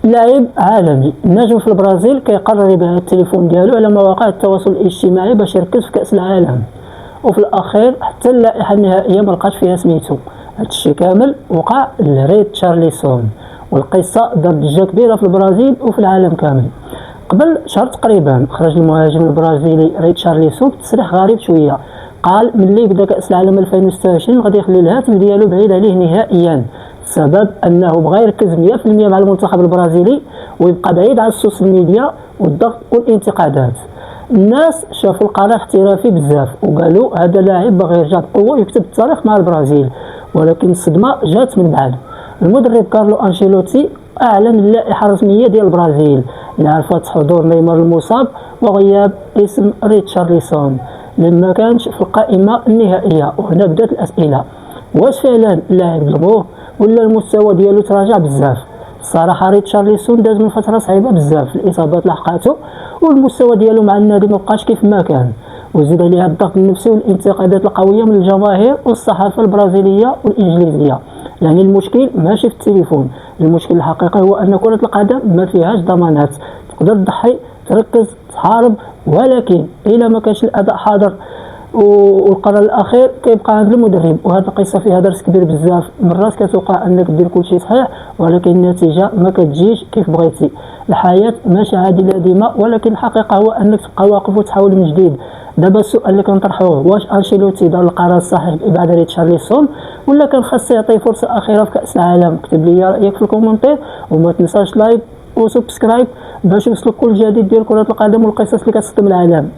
لاعب عالمي نجم في البرازيل كيقرر يبيع التليفون ديالو على مواقع التواصل الاجتماعي باش يركز في كأس العالم، وفي الاخير حتى اللائحه النهائيه ما لقاش فيها سميتو. هادشي كامل وقع لريتشارليسون، والقصه دارت ضجه كبيره في البرازيل وفي العالم كامل. قبل شهر تقريبا خرج المهاجم البرازيلي ريتشارليسون بتصريح غريب شويه. قال ملي بدا كأس العالم 2026 غادي يخلي الهاتف ديالو بعيد عليه نهائيا. السبب انه بغى يركز 100% مع المنتخب البرازيلي ويبقى بعيد على السوشيال ميديا والضغط والانتقادات. الناس شافوا القرار احترافي بزاف وقالوا هذا لاعب باغي يرجع بقوه ويكتب التاريخ مع البرازيل، ولكن الصدمه جات من بعد. المدرب كارلو انشيلوتي اعلن اللائحه الرسميه ديال البرازيل اللي عرفت حضور نيمار المصاب وغياب اسم ريتشارليسون لما كانش في القائمه النهائيه. وهنا بدات الاسئله، واش فعلا اللاعب ظلموه ولا المستوى ديالو تراجع بزاف؟ الصراحه ريتشارليسون داز من فتره صعيبه بزاف، الاصابات لحقاتو والمستوى ديالو مع النادي مبقاش كيف ما كان، وزيد عليها الضغط النفسي والانتقادات القويه من الجماهير والصحافه البرازيليه والانجليزيه. يعني المشكل ماشي في التليفون، المشكل الحقيقي هو ان كره القدم ما فيهاش ضمانات، تقدر تضحي تركز تحارب، ولكن الا ما كانش الاداء حاضر والقرار الاخير كيبقى عند المدرب. وهذه القصه فيها درس كبير بزاف. مرات كتوقع انك دير كلشي صحيح ولكن النتيجه ما كتجيش كيف بغيتي. الحياه ماشي عادله ديما، ولكن الحقيقه هو انك تبقى واقف وتحاول من جديد. دابا السؤال اللي كنطرحوه، واش انشيلوتي دار القرار الصحيح بابعاد ريتشارليسون ولا كان خاصو يعطيه فرصه اخيره في كاس العالم؟ كتب لي رايك في الكومنتير وما تنساش لايك وسبسكرايب باش يوصلك كل جديد ديال كره القدم والقصص اللي كتصدم العالم.